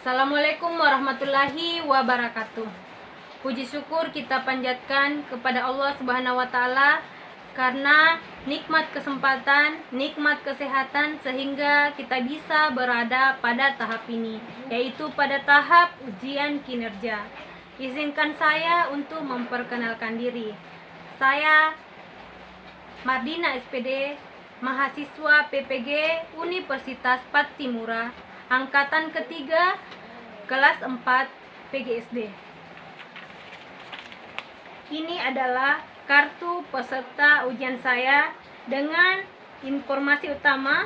Assalamualaikum warahmatullahi wabarakatuh. Puji syukur kita panjatkan kepada Allah Subhanahu wa taala karena nikmat kesempatan, nikmat kesehatan sehingga kita bisa berada pada tahap ini, yaitu pada tahap ujian kinerja. Izinkan saya untuk memperkenalkan diri. Saya Mardina SPD, mahasiswa PPG Universitas Pattimura, angkatan ketiga, kelas 4 PGSD. Ini adalah kartu peserta ujian saya dengan informasi utama.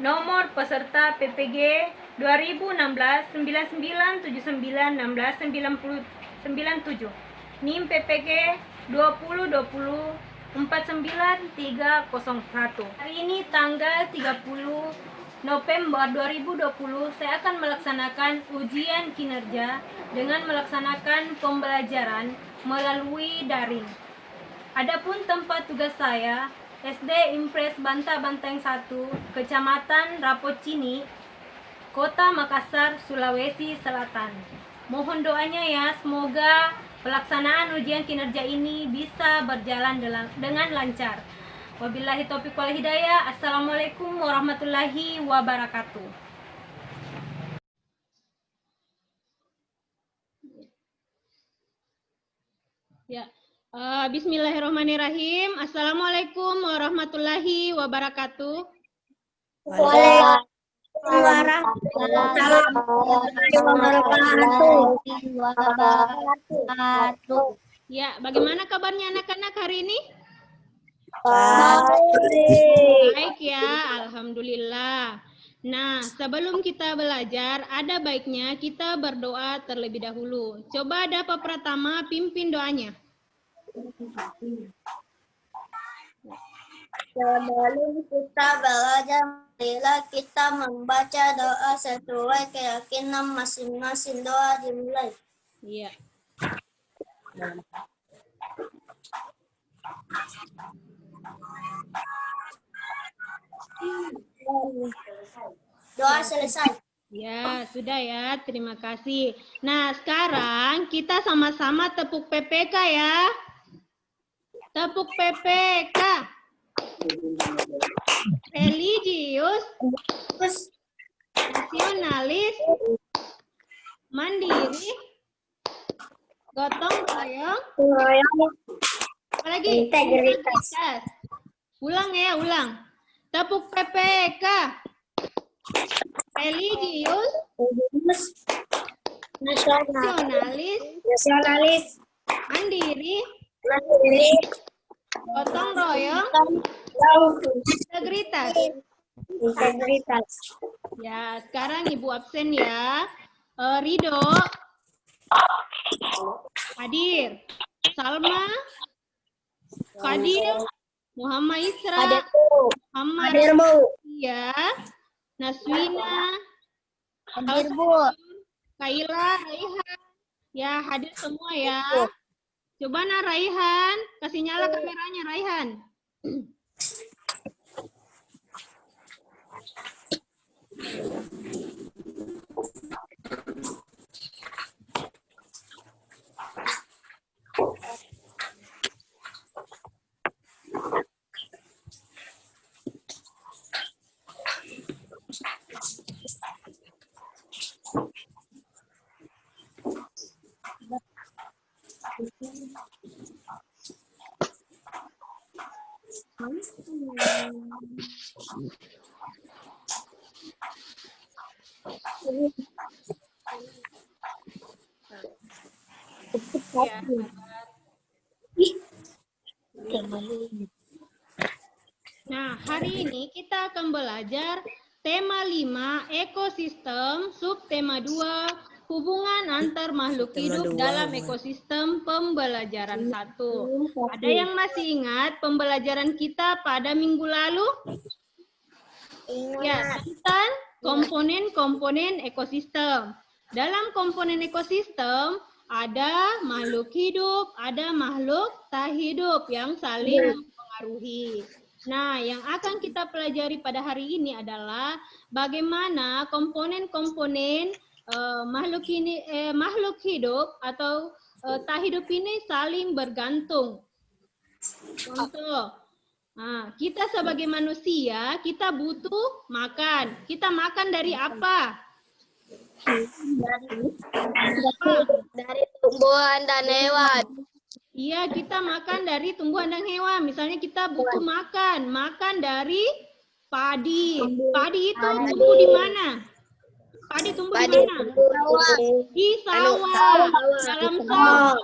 Nomor peserta PPG 2016 9979 1697. NIM PPG 2020 49301. Hari ini tanggal 30 November 2020 saya akan melaksanakan ujian kinerja dengan melaksanakan pembelajaran melalui daring. Adapun tempat tugas saya SD Impres Banta Banteng 1, Kecamatan Rapocini, Kota Makassar, Sulawesi Selatan. Mohon doanya ya, semoga pelaksanaan ujian kinerja ini bisa berjalan dengan lancar. Wabillahi taufiq wal hidayah. Assalamualaikum warahmatullahi wabarakatuh. Ya, Bismillahirrahmanirrahim. Assalamualaikum warahmatullahi wabarakatuh. Ya, bagaimana kabarnya anak-anak hari ini? Baik ya, alhamdulillah. Nah, sebelum kita belajar, ada baiknya kita berdoa terlebih dahulu. Coba Dapa Pratama pimpin doanya. Sebelum kita belajar, marilah kita membaca doa sesuai keyakinan masing-masing. Doa dimulai. Iya. Doa selesai. Ya, sudah ya. Terima kasih. Nah, sekarang kita sama-sama tepuk PPK ya. Tepuk PPK. Religius, nasionalis, mandiri, gotong royong, apalagi integritas. Ulang ya, ulang. Tepuk PPK. Religius, nasionalis, mandiri, gotong royong, integritas. Ya, sekarang Ibu absen ya. Rido hadir. Salma hadir. Muhammad Isra, Muhammad ya. Naswina hadir, Bu. Kaila, Raihan ya, hadir semua ya. Coba Raihan, kasih nyala kameranya Raihan. Nah, hari ini kita akan belajar tema 5, ekosistem, subtema 2, hubungan antar makhluk hidup dalam ekosistem, pembelajaran 1. Ada yang masih ingat pembelajaran kita pada minggu lalu? Ya, tentang komponen-komponen ekosistem. Dalam komponen ekosistem, ada makhluk hidup, ada makhluk tak hidup yang saling mempengaruhi. Nah, yang akan kita pelajari pada hari ini adalah bagaimana komponen-komponen makhluk hidup atau tak hidup ini saling bergantung. Contoh, kita sebagai manusia, kita butuh makan. Kita makan dari apa? Dari tumbuhan dan hewan. Iya, kita makan dari tumbuhan dan hewan. Misalnya kita butuh makan dari padi. Padi itu tumbuh di mana? Padi tumbuh di mana? Di sawah. Dalam sawah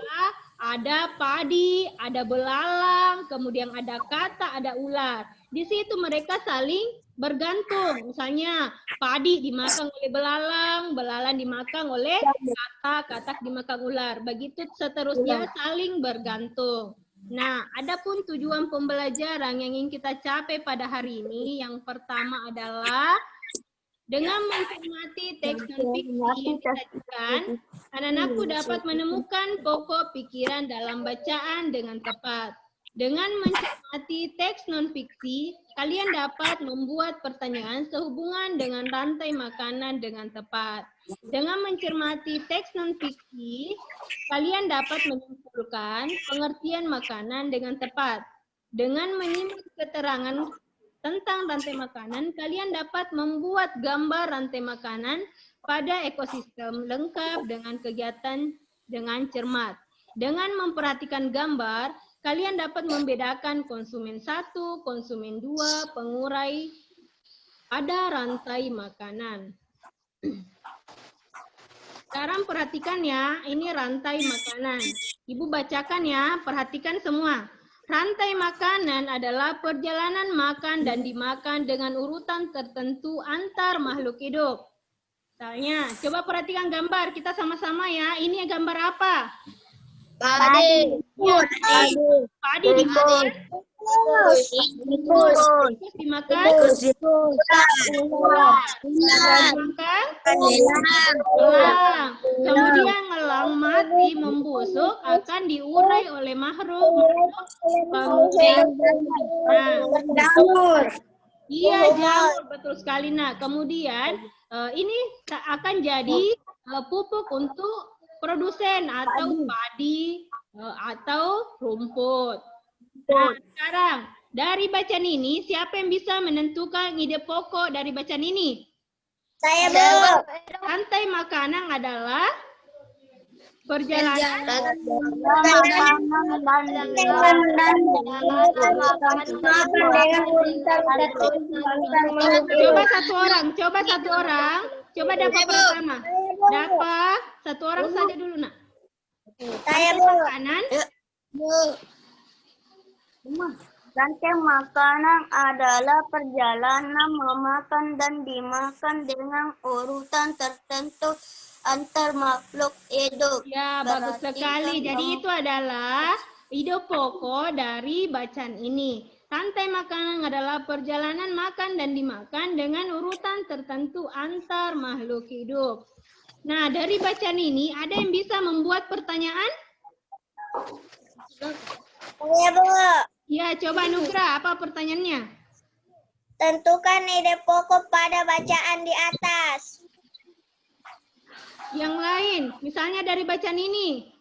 ada padi, ada belalang, kemudian ada katak, ada ular. Di situ mereka saling bergantung. Misalnya padi dimakan oleh belalang, belalang dimakan oleh katak, katak dimakan ular. Begitu seterusnya saling bergantung. Nah, adapun tujuan pembelajaran yang ingin kita capai pada hari ini, yang pertama adalah dengan mencermati teks non-fiksi yang disajikan, anak-anakku dapat menemukan pokok pikiran dalam bacaan dengan tepat. Dengan mencermati teks non-fiksi, kalian dapat membuat pertanyaan sehubungan dengan rantai makanan dengan tepat. Dengan mencermati teks non-fiksi, kalian dapat menyimpulkan pengertian makanan dengan tepat. Dengan menyimak keterangan tentang rantai makanan, kalian dapat membuat gambar rantai makanan pada ekosistem lengkap dengan kegiatan dengan cermat. Dengan memperhatikan gambar, kalian dapat membedakan konsumen 1, konsumen 2, pengurai pada rantai makanan. Sekarang perhatikan ya, ini rantai makanan. Ibu bacakan ya, perhatikan semua. Rantai makanan adalah perjalanan makan dan dimakan dengan urutan tertentu antar makhluk hidup. Misalnya, coba perhatikan gambar, kita sama-sama ya. Ini gambar apa? Padi. Padi dimakan. Tikus dimakan. Elang. Kemudian elang mati membusuk akan diurai oleh makhluk pengurai. Jamur. Iya, jamur, betul sekali. Nah, kemudian ini akan jadi pupuk untuk produsen atau padi atau rumput. Nah, sekarang dari bacaan ini, siapa yang bisa menentukan ide pokok dari bacaan ini? Saya, Bu. Rantai makanan adalah perjalanan Coba satu orang, coba dapat pertama. Dapat satu orang saja dulu, nak. Saya, Bu. Makanan. Rantai makanan adalah perjalanan memakan dan dimakan dengan urutan tertentu antar makhluk hidup. Ya, bagus sekali. Jadi itu adalah ide pokok dari bacaan ini. Rantai makanan adalah perjalanan makan dan dimakan dengan urutan tertentu antar makhluk hidup. Nah, dari bacaan ini ada yang bisa membuat pertanyaan? Saya, Bu. Ya, coba Nugra, apa pertanyaannya? Tentukan ide pokok pada bacaan di atas. Yang lain, misalnya dari bacaan ini.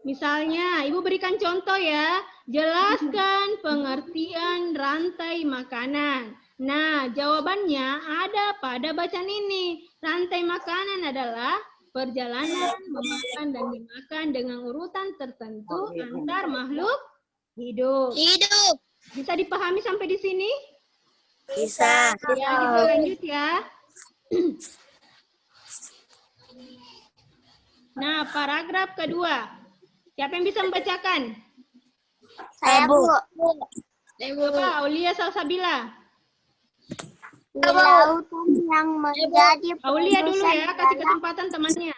Misalnya, Ibu berikan contoh ya. Jelaskan pengertian rantai makanan. Nah, jawabannya ada pada bacaan ini. Rantai makanan adalah perjalanan memakan dan dimakan dengan urutan tertentu antar makhluk hidup. Bisa dipahami sampai di sini? Bisa. Ya, kita lanjut ya. Nah, paragraf kedua. Siapa yang bisa membacakan? Saya, Bu. Coba, Aulia Salsabila. Di lautan yang menjadi Aulia dulu ya, kasih kesempatan temannya.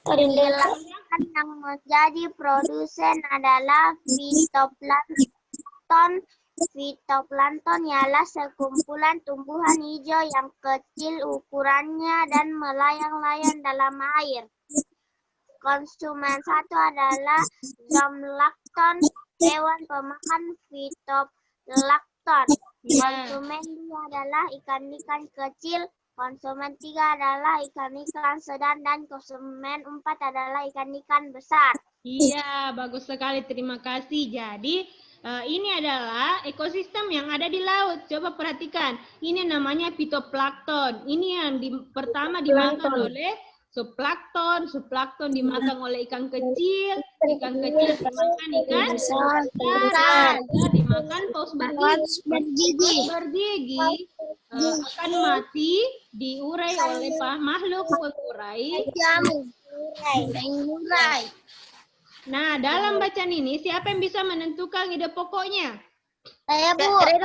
Di lautan yang menjadi produsen adalah fitoplankton. Fitoplankton ialah sekumpulan tumbuhan hijau yang kecil ukurannya dan melayang-layang dalam air. Konsumen 1 adalah zooplankton, hewan pemakan fitoplankton. Konsumen 2 adalah ikan-ikan kecil Konsumen 3 adalah ikan-ikan sedang dan konsumen 4 adalah ikan-ikan besar. Iya, bagus sekali. Terima kasih. Jadi, ini adalah ekosistem yang ada di laut. Coba perhatikan. Ini namanya fitoplankton. Ini yang pertama dimakan oleh zooplankton. Zooplankton dimakan oleh ikan kecil. Ikan kecil dimakan ikan besar. Dan dimakan paus bergigi. Paus bergigi akan mati diurai oleh makhluk pengurai. Nah, dalam bacaan ini siapa yang bisa menentukan ide pokoknya? Saya, Bu. Saya,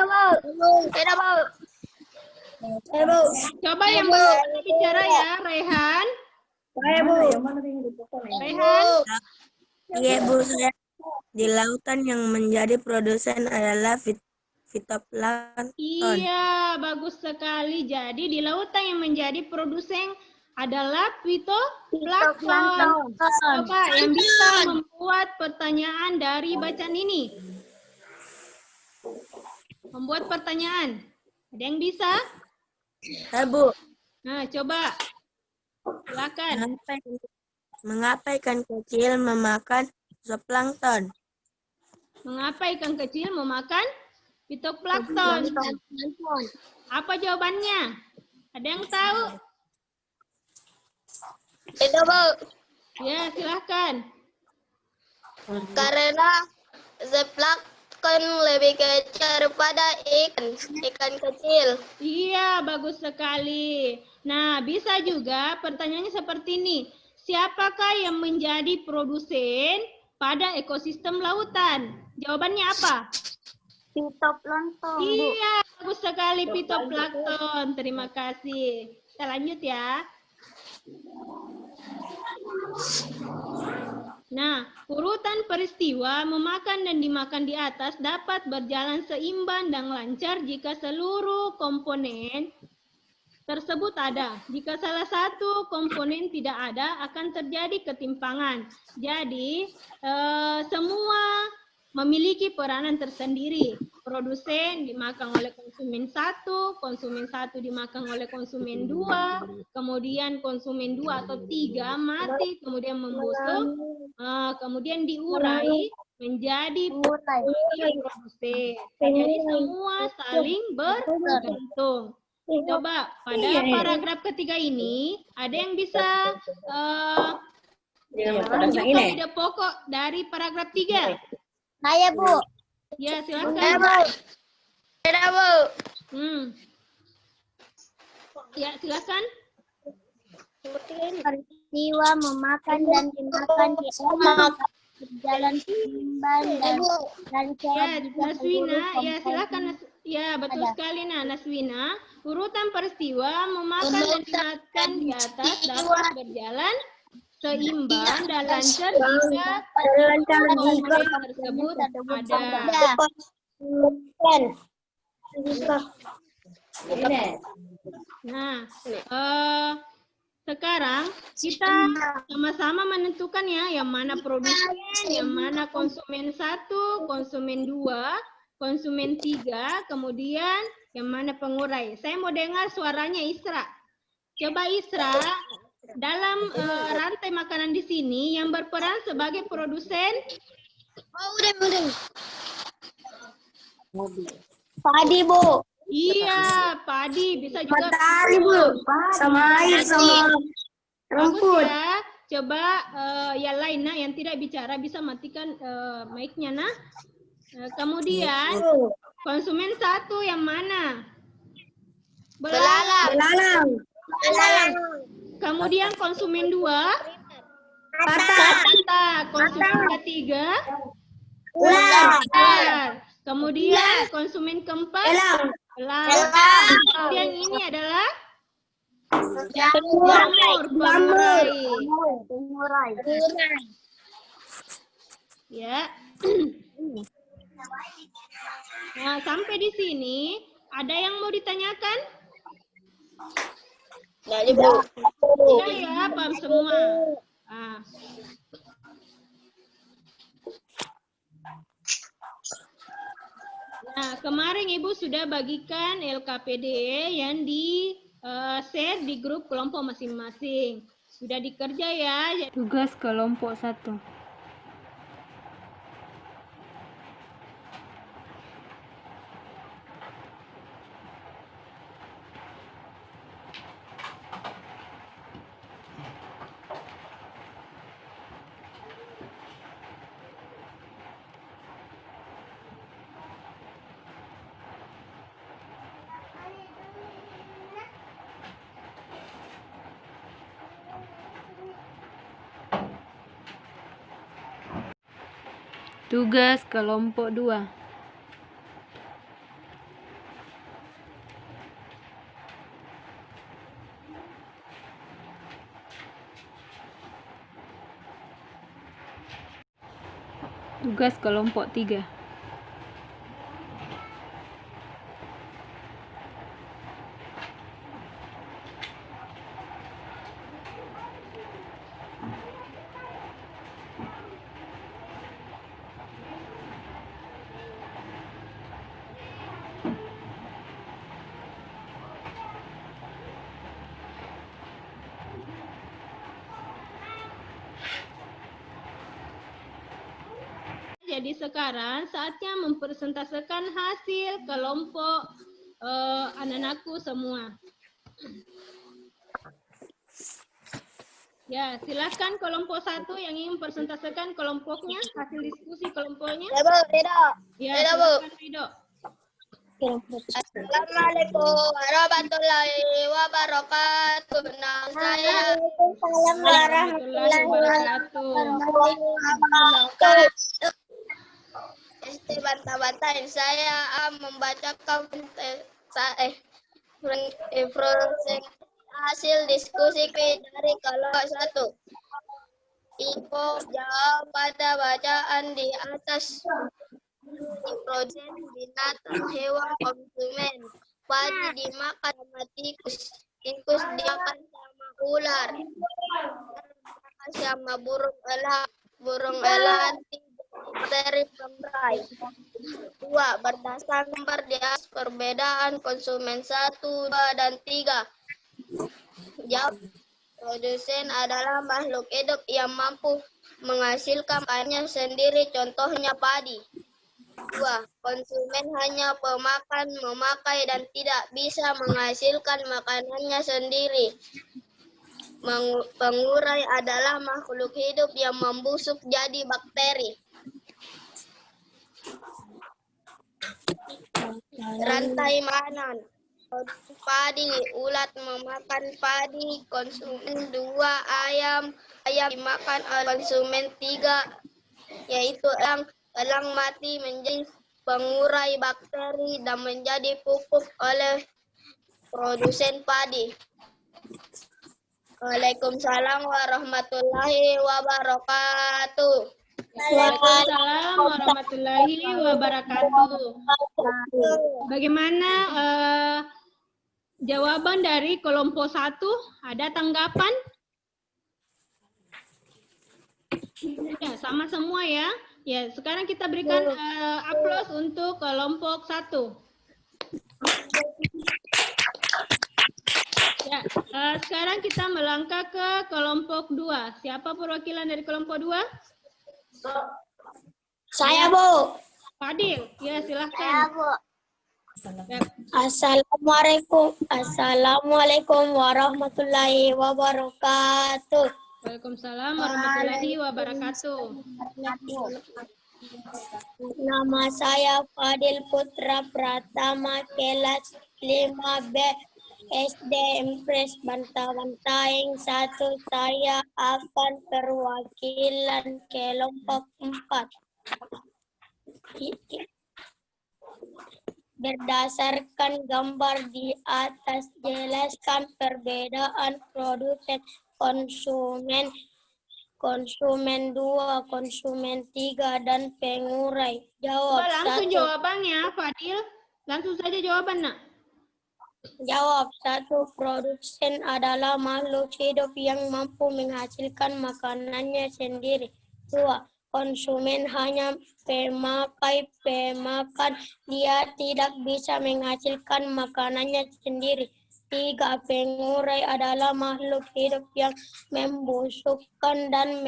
Bu. Coba yang pertama bicara ya, Rehan. Saya, Bu. Rehan. Iya Bu, saya di lautan yang menjadi produsen adalah fitoplankton. Iya, bagus sekali. Jadi di lautan yang menjadi produsen adalah fitoplankton. Coba yang bisa membuat pertanyaan dari bacaan ini. Membuat pertanyaan. Ada yang bisa? Saya Bu, Nah, coba. Silakan. mengapa ikan kecil memakan zooplankton? Mengapa ikan kecil memakan fitoplankton? Apa jawabannya? Ada yang tahu? Itu, Bu. Ya, silahkan. Karena zooplankton lebih kecil daripada ikan kecil. Iya, bagus sekali. Nah, bisa juga pertanyaannya seperti ini. Siapakah yang menjadi produsen pada ekosistem lautan? Jawabannya apa? Fitoplankton, Bu. Iya, bagus sekali fitoplankton. Terima kasih. Kita lanjut ya. Nah, urutan peristiwa memakan dan dimakan di atas dapat berjalan seimbang dan lancar jika seluruh komponen tersebut ada. Jika salah satu komponen tidak ada, akan terjadi ketimpangan. Jadi, semua memiliki peranan tersendiri. Produsen dimakan oleh konsumen satu dimakan oleh konsumen 2, kemudian konsumen 2 atau 3 mati, kemudian membusuk, kemudian diurai menjadi produsen. Jadi semua saling bergantung. Coba pada paragraf ketiga ini ada yang bisa menunjukkan ide pokok dari paragraf 3? Saya, Bu. Ya, Saya, silakan. Bu. Saya, Bu. Ya, silakan. Peristiwa memakan dan dimakan di atas berjalan seimbang dan lancar. Ya, jika Naswina, seluruh ya silakan. Ya, betul sekali nah Naswina. Urutan peristiwa memakan dan dimakan di atas dapat berjalan seimbang dan lancar jika komponen tersebut ada. Nah, sekarang kita sama-sama menentukan ya, yang mana produsen, yang mana konsumen 1, konsumen 2, konsumen 3, kemudian yang mana pengurai. Saya mau dengar suaranya Isra. Coba Isra, dalam rantai makanan di sini yang berperan sebagai produsen. Padi, Bu. Iya, padi bisa juga. Matahari Bu, sama air sama Bagus rumput. ya. Coba yang lain nah, yang tidak bicara bisa matikan mic-nya nah. Kemudian konsumen 1 yang mana? Belalang. Kemudian konsumen 2? Patah. Konsumen ketiga? Ular. Kemudian konsumen keempat? Elang. Kemudian ini adalah jamur pengurai. Ya. Nah, sampai di sini ada yang mau ditanyakan? Tidak ya, paham semua. Nah, kemarin Ibu sudah bagikan LKPD yang di share di grup kelompok masing-masing. Sudah dikerja ya. Tugas kelompok 1. Tugas kelompok 2. Tugas kelompok 3. Jadi sekarang saatnya mempresentasikan hasil kelompok anak-anakku semua. Ya, silakan kelompok 1 yang ingin mempresentasikan kelompoknya, hasil diskusi kelompoknya. Ya, Bu, Ridho. Ya, Ridho, Bu. silakan Ridho. Assalamualaikum warahmatullahi wabarakatuh. Nama saya Warahmatullahi wabarakatuh. Bantah-bantahin saya membacakan hasil diskusi dari kelompok 1. Info jawab pada bacaan di atas. Nitrogen binatang hewan konsumen. Padi dimakan sama tikus. Tikus dimakan sama ular. Sama burung elang. Burung elang dari pemberai. 2. Berdasarkan gambar di atas perbedaan konsumen 1, 2, dan 3. Jawab. Produsen adalah makhluk hidup yang mampu menghasilkan pakannya sendiri, contohnya padi. 2. Konsumen hanya pemakan, memakai, dan tidak bisa menghasilkan makanannya sendiri. Pengurai adalah makhluk hidup yang membusuk jadi bakteri. Rantai makanan. Padi, ulat memakan padi, konsumen 2, ayam dimakan oleh konsumen 3, yaitu elang mati menjadi pengurai bakteri dan menjadi pupuk oleh produsen padi. Waalaikumsalam warahmatullahi wabarakatuh. Waalaikumsalam warahmatullahi wabarakatuh. Bagaimana jawaban dari kelompok 1? Ada tanggapan? Ya, sama semua ya. Ya, sekarang kita berikan aplaus untuk kelompok 1. Ya, sekarang kita melangkah ke kelompok 2. Siapa perwakilan dari kelompok 2? Saya, Bu. Fadil, ya silahkan. Ya. Assalamualaikum warahmatullahi wabarakatuh. Waalaikumsalam warahmatullahi wabarakatuh. Nama saya Fadil Putra Pratama, kelas 5B SD Impres Bantah-Bantaing 1. Saya akan perwakilan kelompok 4. Berdasarkan gambar di atas, jelaskan perbedaan produsen konsumen 2, konsumen 3, dan pengurai. Jawab. Coba langsung 1. jawabannya, Fadil. Langsung saja jawaban, Nak. Jawab. 1. Produsen adalah makhluk hidup yang mampu menghasilkan makanannya sendiri. 2. Konsumen hanya pemakan, dia tidak bisa menghasilkan makanannya sendiri. 3. Pengurai adalah makhluk hidup yang membusukkan dan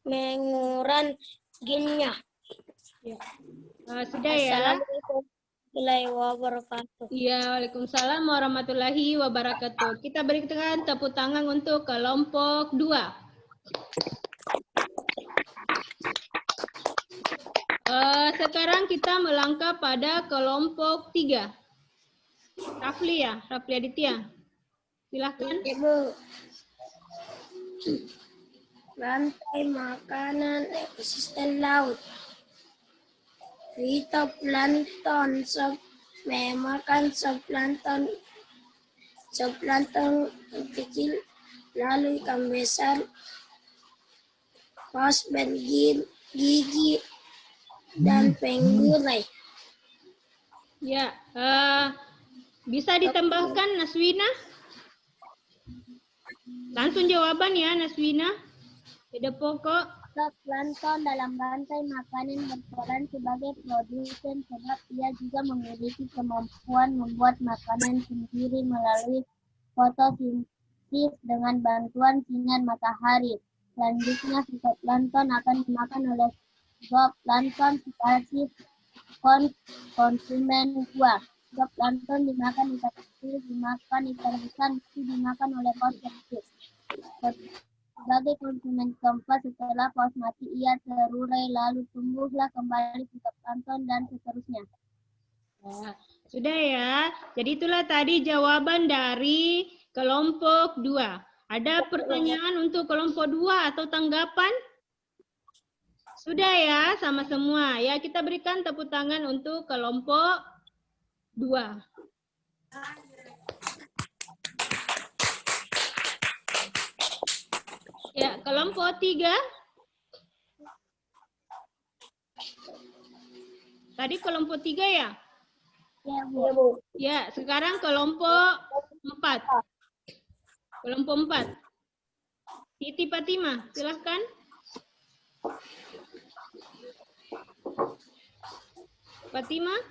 menguran ginnya. Ya. Sudah ya? Assalamualaikum warahmatullahi wabarakatuh. Iya, waalaikumsalam warahmatullahi wabarakatuh. Kita berikan tepuk tangan untuk kelompok 2. Sekarang kita melangkah pada kelompok 3. Rafli Aditya. Silahkan. Ibu. Rantai makanan ekosistem laut. Fitoplankton memakan zooplankton kecil, lalu ikan besar, paus bergigi, dan pengurai. Ya, bisa ditambahkan Naswina? Langsung jawaban ya Naswina. Ide pokok. Plankton dalam rantai makanan berperan sebagai produsen sebab ia juga memiliki kemampuan membuat makanan sendiri melalui fotosintesis dengan bantuan sinar matahari. Selanjutnya, fitoplankton akan dimakan oleh zooplankton spesies konsumen buah. Zooplankton dimakan ikan kecil, dimakan ikan besar, itu dimakan oleh paus kecil. Sebagai konsumen keempat, setelah paus mati, ia terurai lalu tumbuhlah kembali fitoplankton dan seterusnya. Ya, sudah ya. Jadi itulah tadi jawaban dari kelompok 2. Ada pertanyaan untuk kelompok 2 atau tanggapan? Sudah ya, sama semua. Ya, kita berikan tepuk tangan untuk kelompok 2. Ya, kelompok 3. Tadi kelompok 3 ya? Ya, Bu. Ya, sekarang kelompok 4. Kelompok 4. Siti Fatimah, silahkan. Fatimah.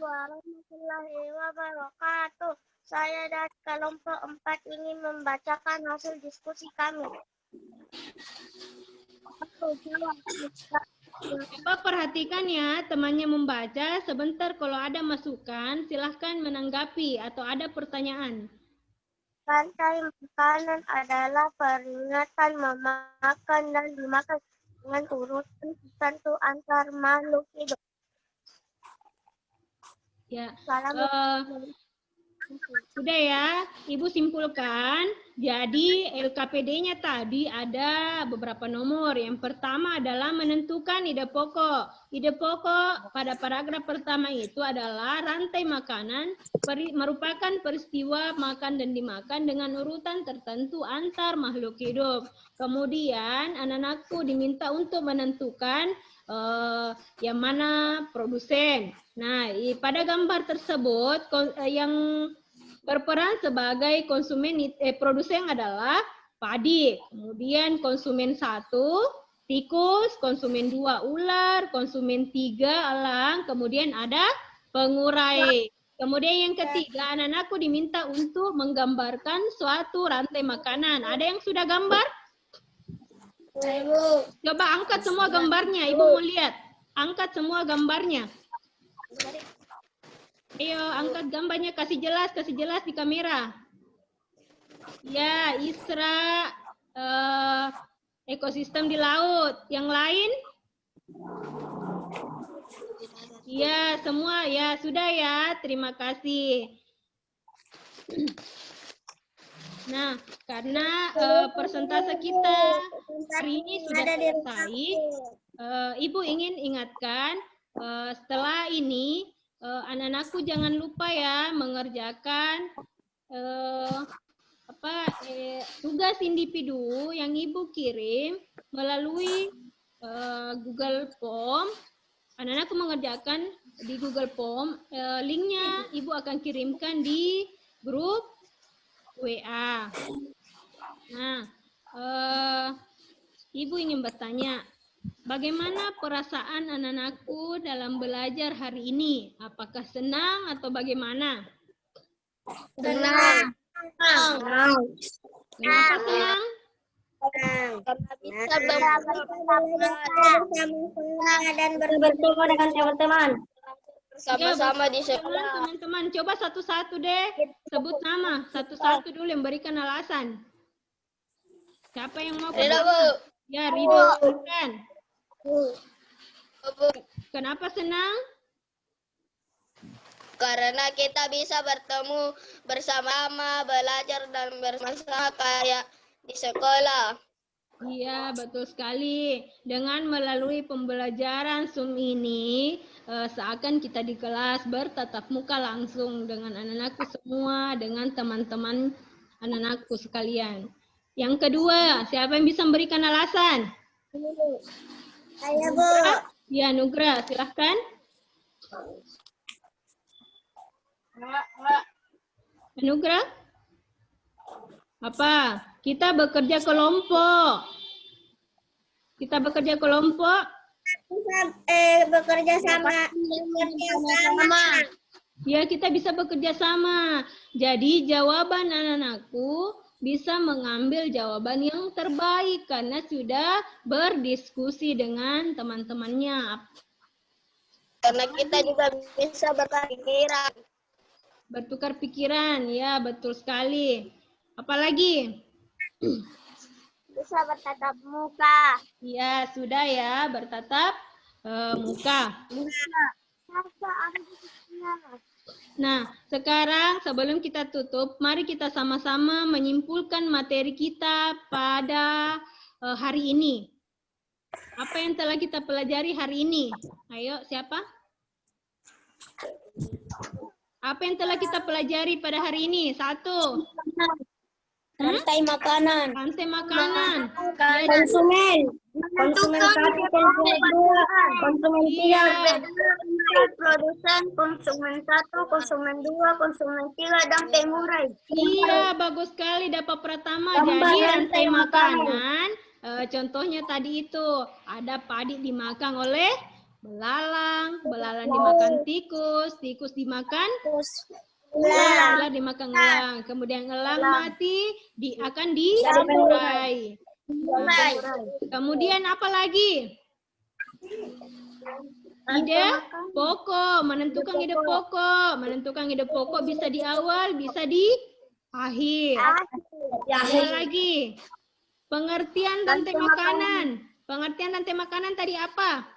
Warahmatullahi wabarakatuh. Saya dari kelompok 4 ingin membacakan hasil diskusi kami. Coba perhatikan ya, temannya membaca. Sebentar kalau ada masukan, silahkan menanggapi atau ada pertanyaan. Rantai makanan adalah peringatan memakan dan dimakan dengan urutan tertentu antar makhluk hidup. Ya, Assalamualaikum. sudah ya, Ibu simpulkan. Jadi LKPD-nya tadi ada beberapa nomor. Yang pertama adalah menentukan ide pokok. Ide pokok pada paragraf pertama itu adalah rantai makanan merupakan peristiwa makan dan dimakan dengan urutan tertentu antar makhluk hidup. Kemudian anak-anakku diminta untuk menentukan yang mana produsen. Nah, pada gambar tersebut yang berperan sebagai produsen adalah padi. Kemudian konsumen 1 tikus, konsumen 2 ular, konsumen 3 elang, kemudian ada pengurai. Kemudian yang ketiga, anak-anakku diminta untuk menggambarkan suatu rantai makanan. Ada yang sudah gambar? Ibu. Coba angkat semua gambarnya, Ibu mau lihat. Angkat semua gambarnya. Ayo, angkat gambarnya, kasih jelas di kamera. Ya, Isra, ekosistem di laut. Yang lain? Ya, semua ya, sudah ya. Terima kasih. Nah, karena persentase kita hari ini sudah selesai, Ibu ingin ingatkan setelah ini anak-anakku jangan lupa ya mengerjakan tugas individu yang Ibu kirim melalui Google Form. Anak-anakku mengerjakan di Google Form, linknya Ibu akan kirimkan di grup WA. Nah, Ibu ingin bertanya, Bagaimana perasaan anak-anakku dalam belajar hari ini? Apakah senang atau bagaimana? Senang. Kenapa senang? Karena bisa bersama-sama dan bertemu dengan teman-teman. Bersama-sama di sekolah. Teman-teman, coba satu-satu deh. Sebut nama, satu-satu dulu yang berikan alasan. Siapa yang mau Ridho, pertama? Bu. Ya, Ridho. Kan? Bu. Kenapa senang? Karena kita bisa bertemu bersama-sama, belajar dan bersama-sama kayak di sekolah. Iya, betul sekali. Dengan melalui pembelajaran Zoom ini, seakan kita di kelas bertatap muka langsung dengan anak-anakku semua, dengan teman-teman anak-anakku sekalian. Yang kedua, siapa yang bisa memberikan alasan? Saya, Bu. Ya, Nugra, silahkan. Nugra? Apa? Kita bekerja kelompok. Kita bekerja kelompok. Bekerja sama. Ya, kita bisa bekerja sama. Jadi, jawaban anak-anakku bisa mengambil jawaban yang terbaik karena sudah berdiskusi dengan teman-temannya. Karena kita juga bisa berpikiran. Bertukar pikiran, ya betul sekali. Apalagi? Bisa bertatap muka. Ya, sudah ya, bertatap muka. Nah, sekarang sebelum kita tutup, mari kita sama-sama menyimpulkan materi kita pada hari ini. Apa yang telah kita pelajari hari ini? Ayo, siapa? Apa yang telah kita pelajari pada hari ini? Satu. Rantai makanan. Rantai makanan. Konsumen. Konsumen 1, konsumen 2, konsumen 3. Produsen, konsumen 1, konsumen 2, konsumen 3, dan temurai. Iya, bagus sekali dapat Pratama. Jadi rantai makanan, contohnya tadi itu ada padi dimakan oleh belalang, belalang dimakan tikus, tikus dimakan ular dimakan elang, kemudian elang mati akan disamurai. Kemudian apa lagi? Ide pokok, menentukan ide pokok. Menentukan ide pokok bisa di awal, bisa di akhir. Apa lagi? Pengertian rantai makanan. Pengertian rantai makanan tadi apa?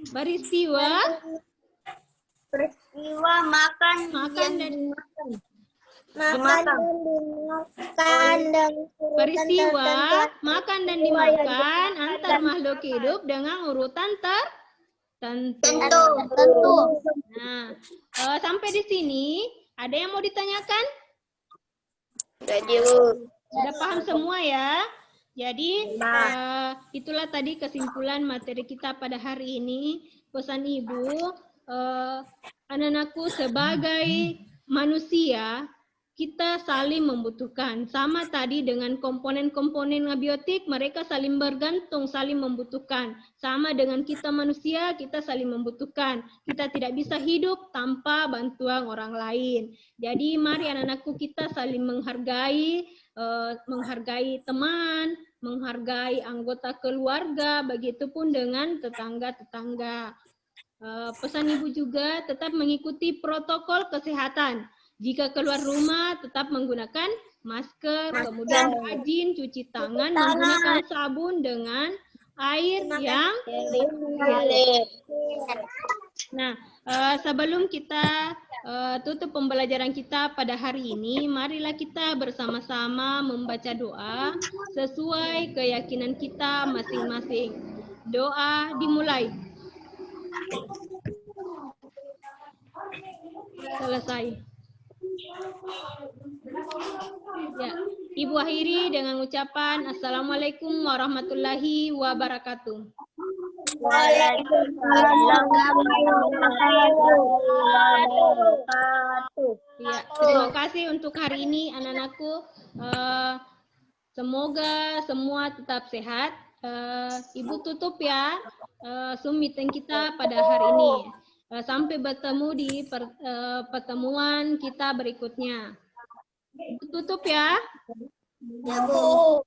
Peristiwa makan dan peristiwa makan dan dimakan antar makhluk hidup dengan urutan tertentu. Nah, sampai di sini ada yang mau ditanyakan? Sudah paham semua ya? Jadi itulah tadi kesimpulan materi kita pada hari ini. Pesan Ibu, anak-anakku sebagai manusia kita saling membutuhkan. Sama tadi dengan komponen-komponen abiotik, mereka saling bergantung, saling membutuhkan. Sama dengan kita manusia, kita saling membutuhkan. Kita tidak bisa hidup tanpa bantuan orang lain. Jadi mari anak-anakku kita saling menghargai, menghargai teman, menghargai anggota keluarga, begitupun dengan tetangga-tetangga. Pesan Ibu juga tetap mengikuti protokol kesehatan. Jika keluar rumah tetap menggunakan masker, kemudian rajin cuci tangan, menggunakan sabun dengan air yang mengalir. Nah, sebelum kita tutup pembelajaran kita pada hari ini, marilah kita bersama-sama membaca doa sesuai keyakinan kita masing-masing. Doa dimulai. Selesai. Ya, Ibu akhiri dengan ucapan Assalamualaikum warahmatullahi wabarakatuh. Waalaikumsalam warahmatullahi wabarakatuh. Ya, terima kasih untuk hari ini anak-anakku. Semoga semua tetap sehat. Ibu tutup ya Zoom meeting kita pada hari ini. Sampai bertemu di pertemuan kita berikutnya. Ibu tutup ya. Ya, Bu.